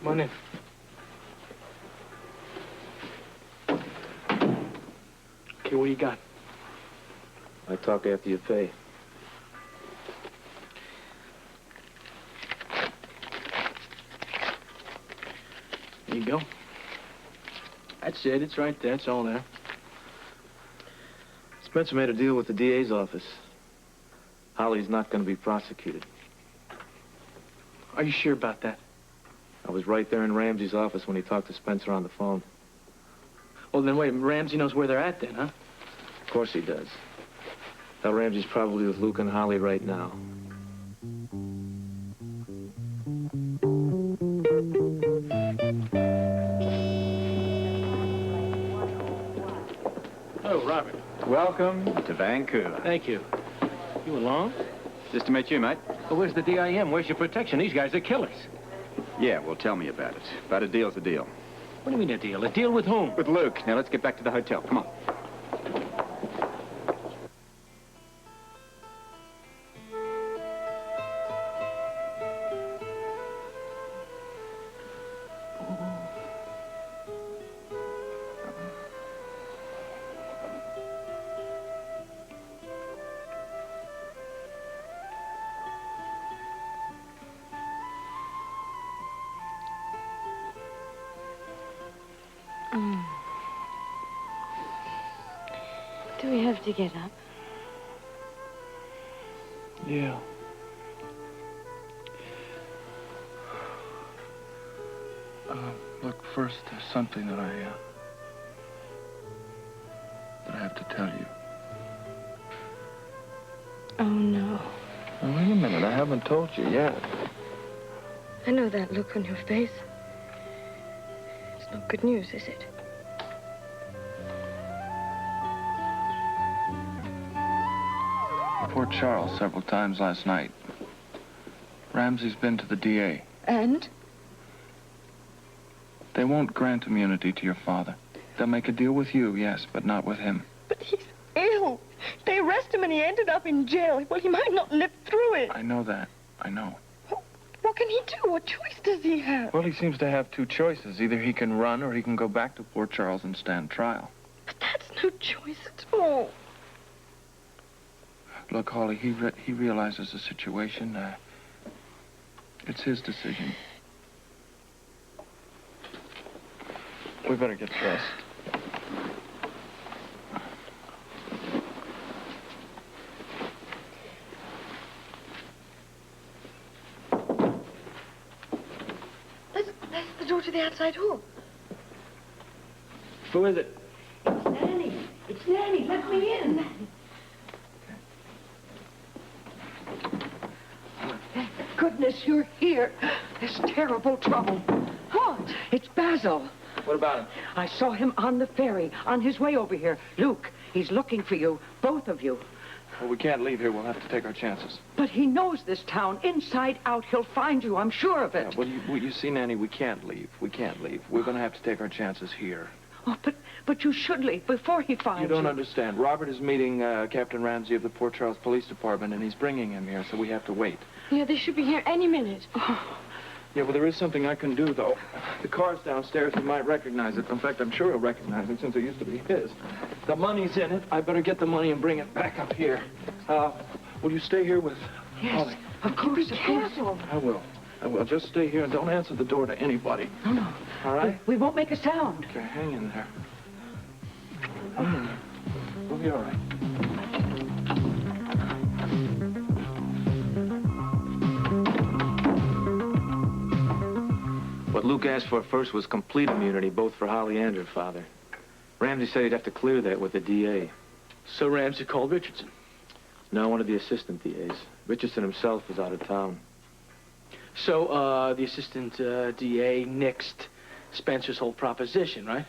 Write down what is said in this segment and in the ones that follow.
Come on in. Okay, what do you got? I talk after you pay. There you go. That's it. It's right there. It's all there. Spencer made a deal with the DA's office. Holly's not going to be prosecuted. Are you sure about that? I was right there in Ramsey's office when he talked to Spencer on the phone. Well, then wait. Ramsey knows where they're at then, huh? Of course he does. Now, Ramsey's probably with Luke and Holly right now. Oh, Robert. Welcome to Vancouver. Thank you. You alone? Just to meet you, mate. Well, where's the DIM? Where's your protection? These guys are killers. Yeah, well, tell me about it. But a deal's a deal. What do you mean a deal? A deal with whom? With Luke. Now, let's get back to the hotel. Come on. Do we have to get up? Yeah. Look, first, there's something that I have to tell you. Oh, no. Now, wait a minute. I haven't told you yet. I know that look on your face. It's not good news, is it? Port Charles several times last night. Ramsey's been to the DA. And? They won't grant immunity to your father. They'll make a deal with you, yes, but not with him. But he's ill. They arrested him and he ended up in jail. Well, he might not live through it. I know that. I know. What can he do? What choice does he have? Well, he seems to have two choices. Either he can run or he can go back to Port Charles and stand trial. But that's no choice at all. Look, Holly, he realizes the situation. It's his decision. We better get dressed. That's the door to the outside hall. Who is it? It's Nanny. It's Nanny. Let me in. Thank goodness you're here. There's terrible trouble. What? It's Basil. What about him? I saw him on the ferry, on his way over here. Luke, he's looking for you, both of you. Well, we can't leave here. We'll have to take our chances. But he knows this town inside out. He'll find you, I'm sure of it. Yeah, well, you see, Nanny, we can't leave. We can't leave. We're going to have to take our chances here. Oh, but you should leave before he finds you. You don't understand. Robert is meeting Captain Ramsey of the Port Charles Police Department, and he's bringing him here, so we have to wait. Yeah, they should be here any minute. Yeah, well, there is something I can do, though. The car's downstairs. He might recognize it. In fact, I'm sure he'll recognize it since it used to be his. The money's in it. I better get the money and bring it back up here. Will you stay here with Holly? Of course, of course. I will. I will. Just stay here and don't answer the door to anybody. No. All right? We won't make a sound. Okay, hang in there. Hang in there. We'll be all right. What Luke asked for first was complete immunity, both for Holly and her father. Ramsey said he'd have to clear that with the DA. So Ramsey called Richardson. No, one of the assistant DAs. Richardson himself was out of town. So, the assistant DA nixed Spencer's whole proposition, right?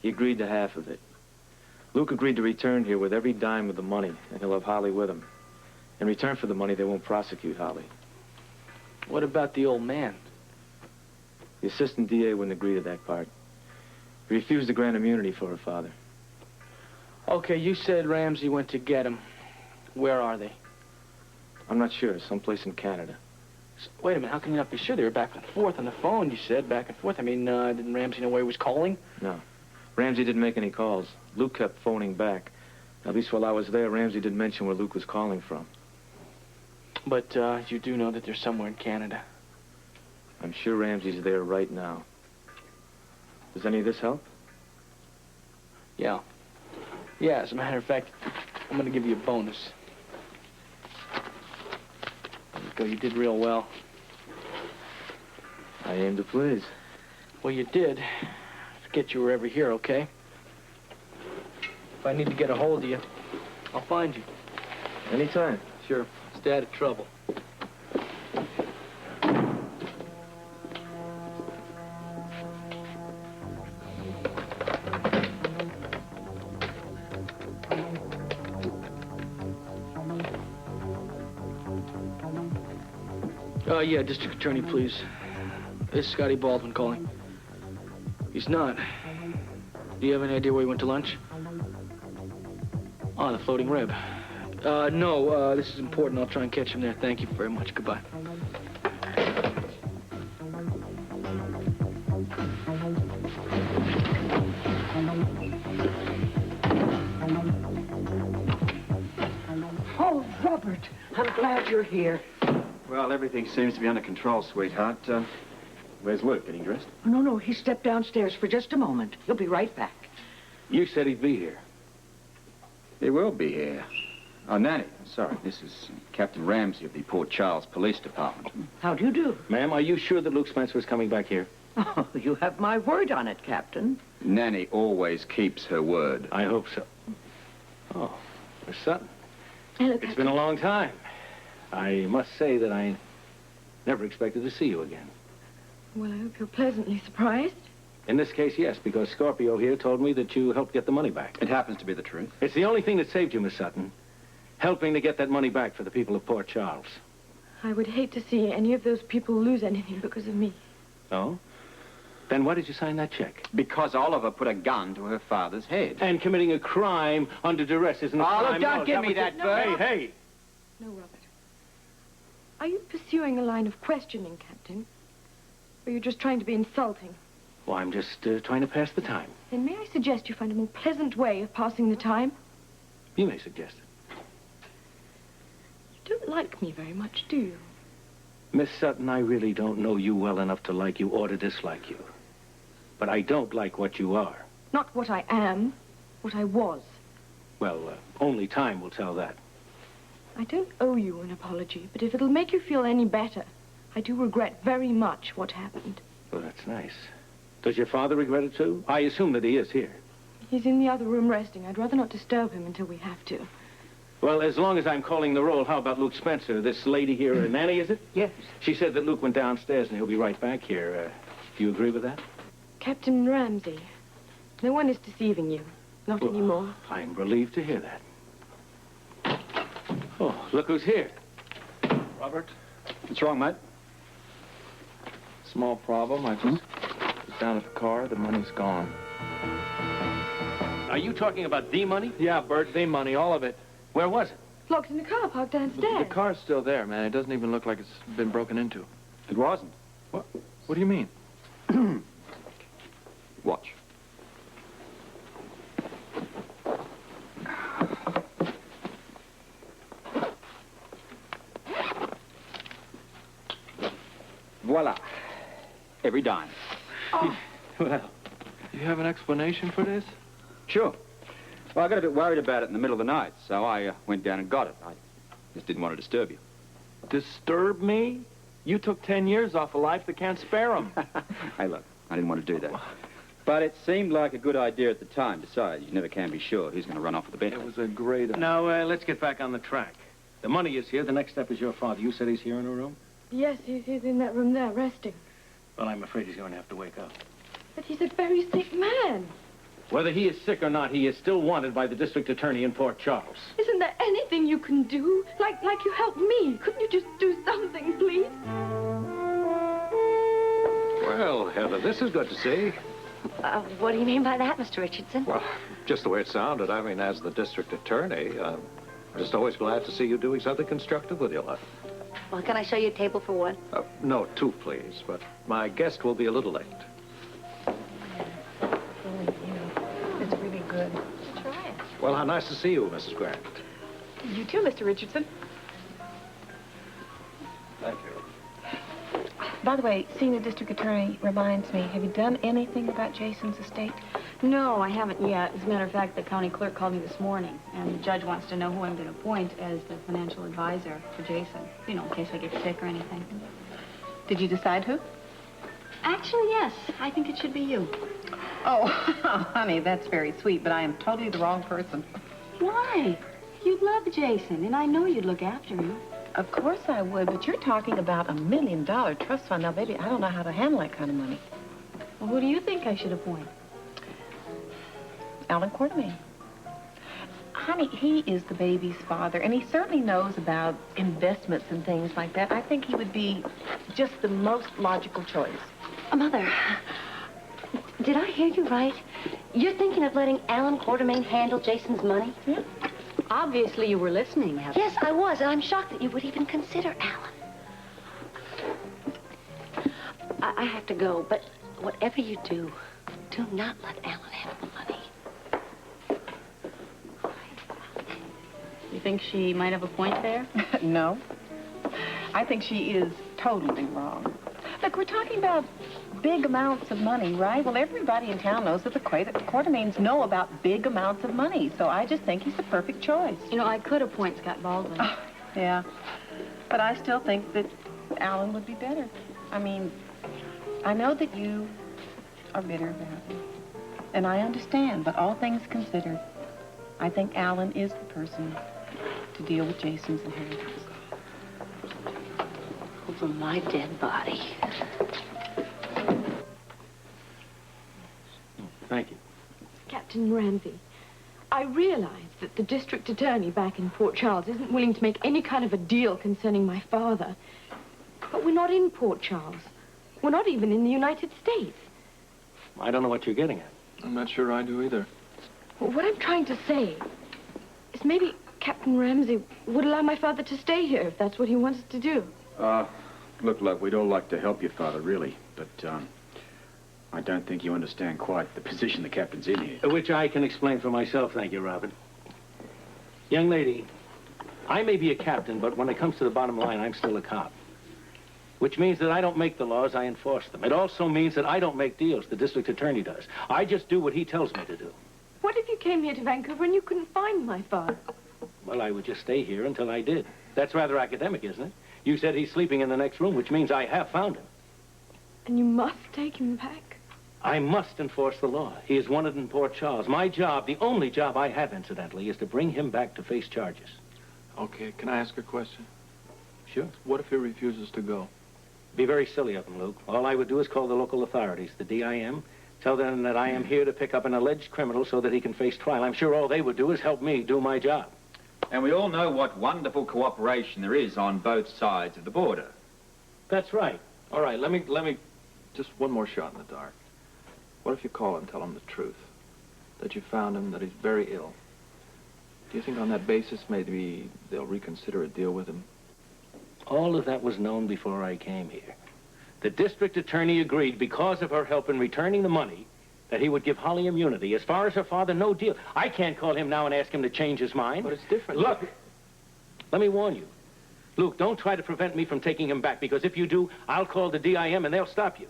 He agreed to half of it. Luke agreed to return here with every dime of the money, and he'll have Holly with him. In return for the money, they won't prosecute Holly. What about the old man? The assistant DA wouldn't agree to that part. He refused to grant immunity for her father. Okay, you said Ramsey went to get him. Where are they? I'm not sure. Someplace in Canada. Wait a minute, how can you not be sure? They were back and forth on the phone, you said, back and forth. I mean, didn't Ramsey know where he was calling? No. Ramsey didn't make any calls. Luke kept phoning back. At least while I was there, Ramsey didn't mention where Luke was calling from. But you do know that they're somewhere in Canada. I'm sure Ramsey's there right now. Does any of this help? Yeah. Yeah, as a matter of fact, I'm going to give you a bonus. There you go, you did real well. I aim to please. Well, you did. Forget you were ever here, okay? If I need to get a hold of you, I'll find you. Anytime. Sure. Stay out of trouble. Yeah, District Attorney, please. This is Scotty Baldwin calling. He's not. Do you have any idea where he went to lunch? Oh, the Floating Rib. No, this is important. I'll try and catch him there. Thank you very much. Goodbye. Oh, Robert, I'm glad you're here. Well, everything seems to be under control, sweetheart. Where's Luke? Getting dressed? No, he stepped downstairs for just a moment. He'll be right back. You said he'd be here. He will be here. Oh, Nanny, sorry. This is Captain Ramsey of the Port Charles Police Department. How do you do? Ma'am, are you sure that Luke Spencer is coming back here? Oh, you have my word on it, Captain. Nanny always keeps her word. I hope so. Oh, Miss Sutton. Hello, It's been a long time. I must say that I never expected to see you again. Well, I hope you're pleasantly surprised. In this case, yes, because Scorpio here told me that you helped get the money back. It happens to be the truth. It's the only thing that saved you, Miss Sutton. Helping to get that money back for the people of Port Charles. I would hate to see any of those people lose anything because of me. Oh? Then why did you sign that check? Because Oliver put a gun to her father's head. And committing a crime under duress isn't a crime. Oh, look, don't give me that, Bert. Hey! No, Robert. Are you pursuing a line of questioning, Captain? Or are you just trying to be insulting? Well, I'm just trying to pass the time. Then may I suggest you find a more pleasant way of passing the time? You may suggest it. You don't like me very much, do you? Miss Sutton, I really don't know you well enough to like you or to dislike you. But I don't like what you are. Not what I am, what I was. Well, only time will tell that. I don't owe you an apology, but if it'll make you feel any better, I do regret very much what happened. Well, that's nice. Does your father regret it, too? I assume that he is here. He's in the other room resting. I'd rather not disturb him until we have to. Well, as long as I'm calling the roll, how about Luke Spencer? This lady here, Nanny, is it? Yes. She said that Luke went downstairs and he'll be right back here. Do you agree with that? Captain Ramsey, no one is deceiving you. Not anymore. I'm relieved to hear that. Oh, look who's here. Robert? What's wrong, mate? Small problem. I just was down at the car. The money's gone. Are you talking about the money? Yeah, Bert, the money, all of it. Where was it? Locked in the car park downstairs. The car's still there, man. It doesn't even look like it's been broken into. It wasn't. What do you mean? Watch. Voila. Every dime. Oh. Well, you have an explanation for this? Sure. Well, I got a bit worried about it in the middle of the night, so I went down and got it. I just didn't want to disturb you. Disturb me? You took 10 years off a life that can't spare them. Hey, look, I didn't want to do that. But it seemed like a good idea at the time. Besides, you never can be sure who's going to run off with the Bentley. It was a great... Now, let's get back on the track. The money is here. The next step is your father. You said he's here in a room? Yes, he's in that room there, resting. Well, I'm afraid he's going to have to wake up. But he's a very sick man. Whether he is sick or not, he is still wanted by the district attorney in Port Charles. Isn't there anything you can do? Like you helped me. Couldn't you just do something, please? Well, Heather, this is good to see. What do you mean by that, Mr. Richardson? Well, just the way it sounded. I mean, as the district attorney, I'm just always glad to see you doing something constructive with your life. Well, can I show you a table for one? No, two, please. But my guest will be a little late. It's really good. Try it. Well, how nice to see you, Mrs. Grant. You too, Mr. Richardson. Thank you. By the way, seeing the district attorney reminds me, have you done anything about Jason's estate? No, I haven't yet. As a matter of fact, the county clerk called me this morning, and the judge wants to know who I'm going to appoint as the financial advisor for Jason. You know, in case I get sick or anything. Did you decide who? Actually, yes. I think it should be you. Oh, honey, that's very sweet, but I am totally the wrong person. Why? You love Jason, and I know you'd look after him. Of course I would, but you're talking about $1 million trust fund. Now, baby, I don't know how to handle that kind of money. Well, who do you think I should appoint? Alan Quartermain. Honey, he is the baby's father, and he certainly knows about investments and things like that. I think he would be just the most logical choice. Mother, did I hear you right? You're thinking of letting Alan Quartermain handle Jason's money? Yeah. Obviously, you were listening, Heather. Yes, I was, and I'm shocked that you would even consider Alan. I have to go, but whatever you do not let Alan handle the money. You think she might have a point there? No. I think she is totally wrong. Look, we're talking about big amounts of money, right? Well, everybody in town knows that the Quartermains know about big amounts of money, so I just think he's the perfect choice. You know, I could appoint Scott Baldwin. Oh, yeah. But I still think that Alan would be better. I mean, I know that you are bitter about him, and I understand, but all things considered, I think Alan is the person to deal with Jason's inheritance. Over my dead body. Thank you. Captain Ramsey, I realize that the district attorney back in Port Charles isn't willing to make any kind of a deal concerning my father. But we're not in Port Charles. We're not even in the United States. I don't know what you're getting at. I'm not sure I do either. What I'm trying to say is maybe Captain Ramsey would allow my father to stay here if that's what he wants to do. Look, love, we'd all like to help your father, really, but, I don't think you understand quite the position the captain's in here. Which I can explain for myself, thank you, Robin. Young lady, I may be a captain, but when it comes to the bottom line, I'm still a cop. Which means that I don't make the laws, I enforce them. It also means that I don't make deals, the district attorney does. I just do what he tells me to do. What if you came here to Vancouver and you couldn't find my father? Well, I would just stay here until I did. That's rather academic, isn't it? You said he's sleeping in the next room, which means I have found him. And you must take him back? I must enforce the law. He is wanted in Port Charles. My job, the only job I have, incidentally, is to bring him back to face charges. Okay, can I ask a question? Sure. What if he refuses to go? Be very silly of him, Luke. All I would do is call the local authorities, the DIM, tell them that I am here to pick up an alleged criminal so that he can face trial. I'm sure all they would do is help me do my job. And we all know what wonderful cooperation there is on both sides of the border. That's right. All right, let me just one more shot in the dark. What if you call and tell him the truth? That you found him, that he's very ill. Do you think on that basis maybe they'll reconsider a deal with him? All of that was known before I came here. The district attorney agreed, because of her help in returning the money, that he would give Holly immunity. As far as her father, no deal. I can't call him now and ask him to change his mind. But it's different. Look, let me warn you. Luke, don't try to prevent me from taking him back, because if you do, I'll call the DIM and they'll stop you.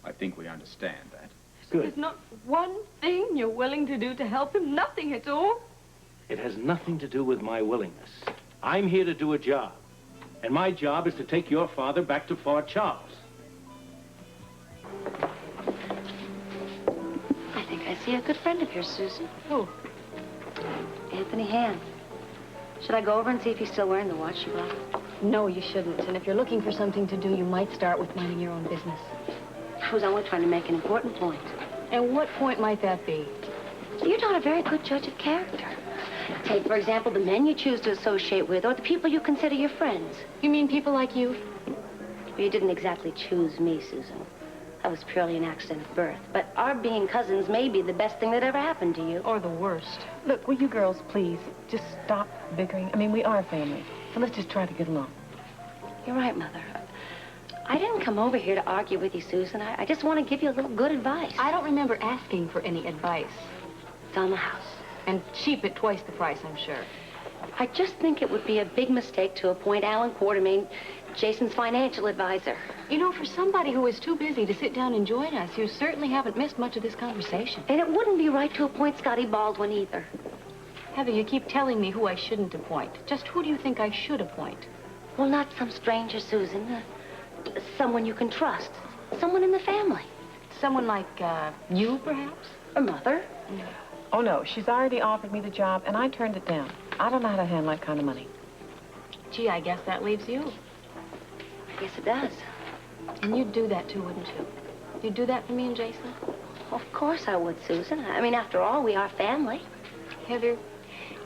I think we understand that. Good. There's not one thing you're willing to do to help him? Nothing at all? It has nothing to do with my willingness. I'm here to do a job. And my job is to take your father back to Fort Charles. I think I see a good friend of yours, Susan. Who? Anthony Hand. Should I go over and see if he's still wearing the watch you bought? No, you shouldn't. And if you're looking for something to do, you might start with minding your own business. I was only trying to make an important point. And what point might that be? You're not a very good judge of character. Take, for example, the men you choose to associate with, or the people you consider your friends. You mean people like you? Well, you didn't exactly choose me, Susan. That was purely an accident of birth. But our being cousins may be the best thing that ever happened to you. Or the worst. Look, will you girls please just stop bickering? I mean, we are family, so let's just try to get along. You're right, Mother. I didn't come over here to argue with you, Susan. I just want to give you a little good advice. I don't remember asking for any advice. It's on the house. And cheap at twice the price, I'm sure. I just think it would be a big mistake to appoint Alan Quartermain Jason's financial advisor. You know, for somebody who is too busy to sit down and join us, you certainly haven't missed much of this conversation. And it wouldn't be right to appoint Scotty Baldwin either. Heather, you keep telling me who I shouldn't appoint. Just who do you think I should appoint? Well, not some stranger, Susan. Someone you can trust. Someone in the family. Someone like, you, perhaps? Or Mother. Oh, no, she's already offered me the job, and I turned it down. I don't know how to handle that kind of money. Gee, I guess that leaves you. I guess it does. And you'd do that, too, wouldn't you? You'd do that for me and Jason? Of course I would, Susan. I mean, after all, we are family. Heather,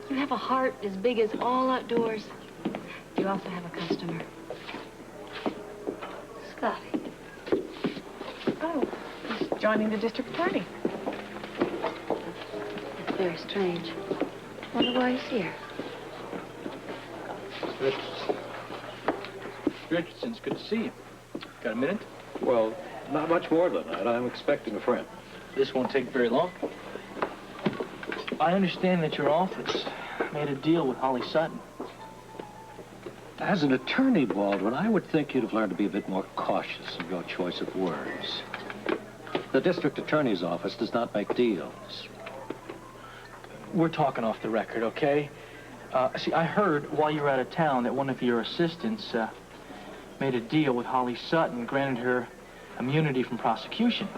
you have a heart as big as all outdoors. You also have a customer. Scotty. Oh, he's joining the district attorney. That's very strange. Wonder why he's here. Richardson, it's good to see you. Got a minute? Well, not much more than that. I'm expecting a friend. This won't take very long. I understand that your office made a deal with Holly Sutton. As an attorney, Baldwin, I would think you'd have learned to be a bit more cautious in your choice of words. The district attorney's office does not make deals. We're talking off the record, okay? See, I heard while you were out of town that one of your assistants made a deal with Holly Sutton, granted her immunity from prosecution.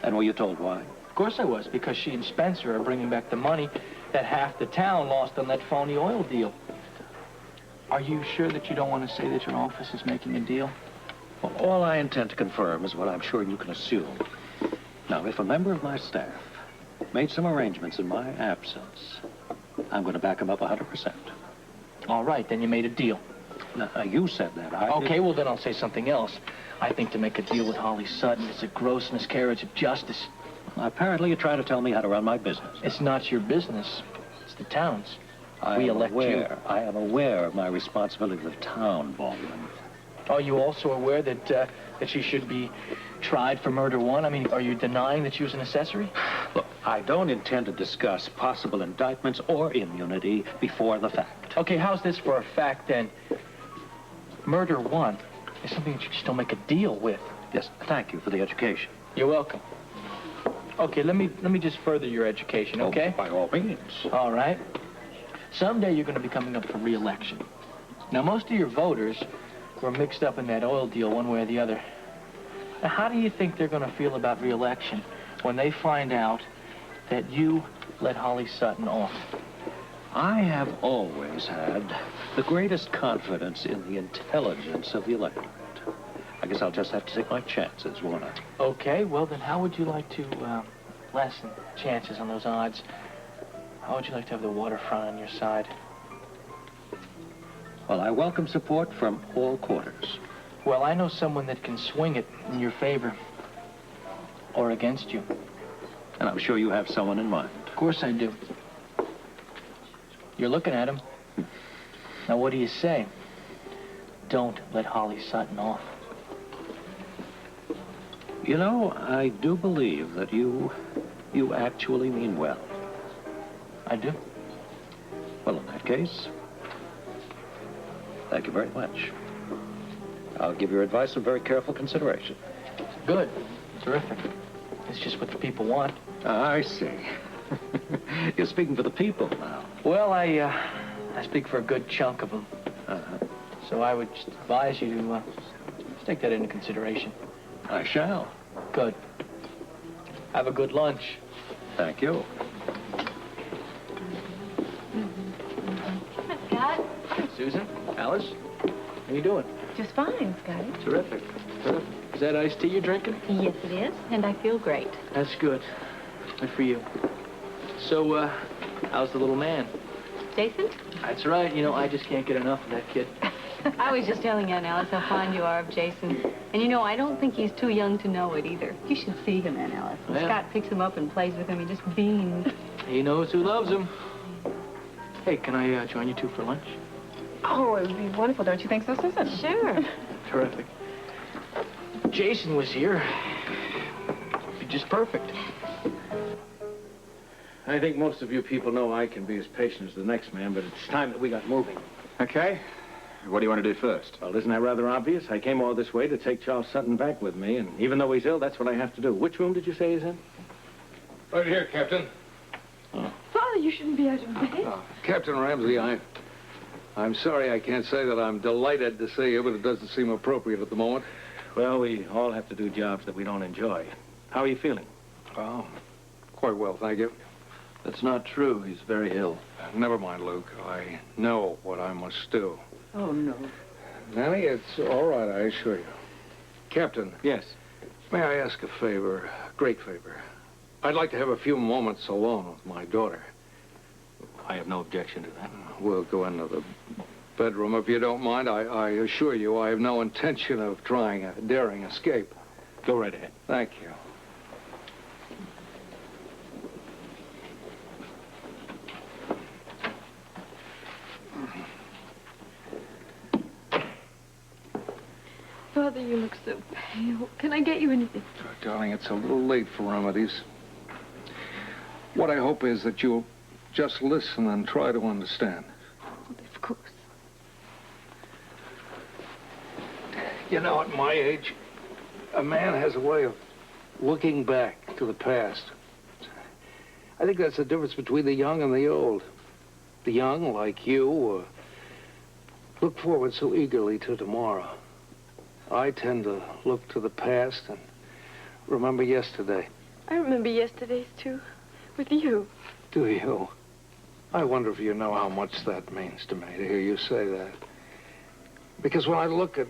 And were you told why? Of course I was, because she and Spencer are bringing back the money that half the town lost on that phony oil deal. Are you sure that you don't want to say that your office is making a deal? Well, all I intend to confirm is what I'm sure you can assume. Now, if a member of my staff made some arrangements in my absence, I'm going to back him up 100%. All right, then you made a deal. Now, you said that. Okay, well, then I'll say something else. I think to make a deal with Holly Sutton is a gross miscarriage of justice. Well, apparently you're trying to tell me how to run my business. It's not your business. It's the town's. I am aware of my responsibility to the town, Baldwin. Are you also aware that that she should be tried for murder one? I mean, are you denying that she was an accessory? Look, I don't intend to discuss possible indictments or immunity before the fact. Okay, how's this for a fact, then? Murder one is something that you can still make a deal with. Yes, thank you for the education. You're welcome. Okay, let me just further your education, okay? Oh, by all means. All right. Someday you're going to be coming up for re-election. Now, most of your voters were mixed up in that oil deal one way or the other. Now, how do you think they're going to feel about re-election when they find out that you let Holly Sutton off? I have always had the greatest confidence in the intelligence of the electorate. I guess I'll just have to take my chances, won't I? Okay, well, then how would you like to lessen chances on those odds? How would you like to have the waterfront on your side? Well, I welcome support from all quarters. Well, I know someone that can swing it in your favor. Or against you. And I'm sure you have someone in mind. Of course I do. You're looking at him. Now, what do you say? Don't let Holly Sutton off. You know, I do believe that you actually mean well. I do. Well, in that case, thank you very much. I'll give your advice some very careful consideration. Good. Terrific. It's just what the people want. I see. You're speaking for the people now. Well, I speak for a good chunk of them. So I would just advise you to take that into consideration. I shall. Good. Have a good lunch. Thank you. Scott? Susan, Alice, how you doing? Just fine, Scotty. Terrific. Terrific. Is that iced tea you're drinking? Yes, it is, and I feel great. That's good. Good for you. So, how's the little man? Jason? That's right. You know, I just can't get enough of that kid. I was just telling Aunt Alice how fond you are of Jason. And you know, I don't think he's too young to know it either. You should see him, Aunt Alice. When Yeah. Scott picks him up and plays with him, he just beams. He knows who loves him. Hey, can I join you two for lunch? Oh, it would be wonderful, don't you think so, Susan? Sure. Terrific. If Jason was here, it'd be just perfect. I think most of you people know I can be as patient as the next man, but it's time that we got moving. Okay. What do you want to do first? Well, isn't that rather obvious? I came all this way to take Charles Sutton back with me, and even though he's ill, that's what I have to do. Which room did you say he's in? Right here, Captain. Father, you shouldn't be out of bed. Captain Ramsey, I'm sorry I can't say that I'm delighted to see you, but it doesn't seem appropriate at the moment. Well, we all have to do jobs that we don't enjoy. How are you feeling? Oh, quite well, thank you. That's not true. He's very ill. Never mind, Luke. I know what I must do. Oh, no. Nanny, it's all right, I assure you. Captain. Yes. May I ask a favor, a great favor? I'd like to have a few moments alone with my daughter. I have no objection to that. We'll go into the bedroom if you don't mind. I assure you I have no intention of trying a daring escape. Go right ahead. Thank you. Father, you look so pale. Can I get you anything? Darling, it's a little late for remedies. What I hope is that you'll just listen and try to understand. Of course. You know, at my age, a man has a way of looking back to the past. I think that's the difference between the young and the old. The young, like you, look forward so eagerly to tomorrow. I tend to look to the past and remember yesterday. I remember yesterdays, too, with you. Do you? I wonder if you know how much that means to me, to hear you say that. Because when I look at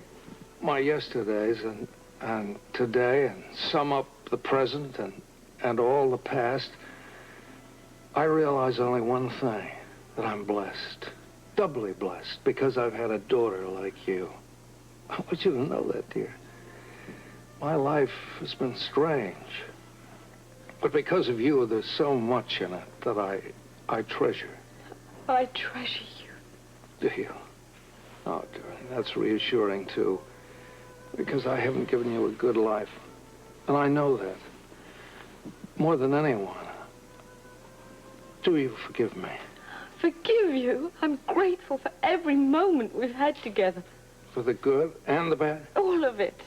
my yesterdays and today and sum up the present and all the past, I realize only one thing, that I'm blessed, doubly blessed, because I've had a daughter like you. I want you to know that, dear. My life has been strange. But because of you, there's so much in it that I treasure. I treasure you. Do you? Oh, darling, that's reassuring, too. Because I haven't given you a good life. And I know that. More than anyone. Do you forgive me? Forgive you? I'm grateful for every moment we've had together. For the good and the bad? All of it.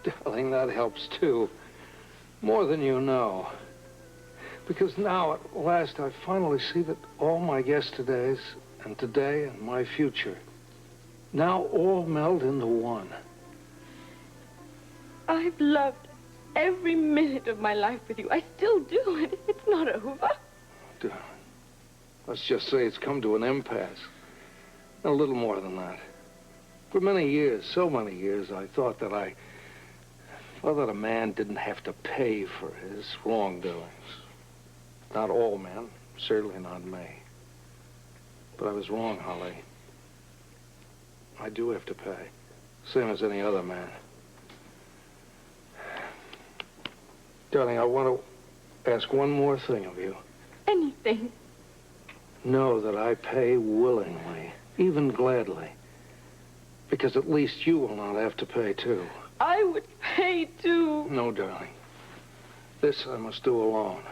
Darling, that helps, too. More than you know. Because now, at last, I finally see that all my yesterdays and today and my future now all meld into one. I've loved every minute of my life with you. I still do, and it's not over. Darling, let's just say it's come to an impasse. A little more than that. For many years, so many years, I thought that that a man didn't have to pay for his wrongdoings. Not all men, certainly not me. But I was wrong, Holly. I do have to pay, same as any other man. Darling, I want to ask one more thing of you. Anything. Know that I pay willingly, even gladly. Because at least you will not have to pay, too. I would pay, too. No, darling. This I must do alone.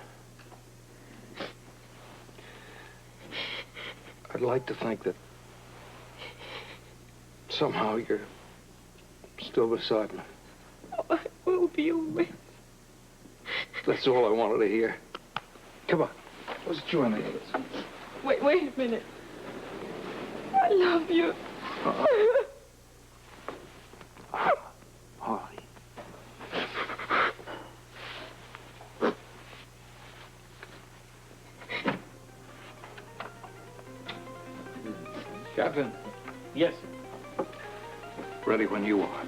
I'd like to think that somehow you're still beside me. Oh, I will be always. That's all I wanted to hear. Come on. Let's join the others. Wait a minute. I love you. Holly. Captain. Yes. Ready when you are.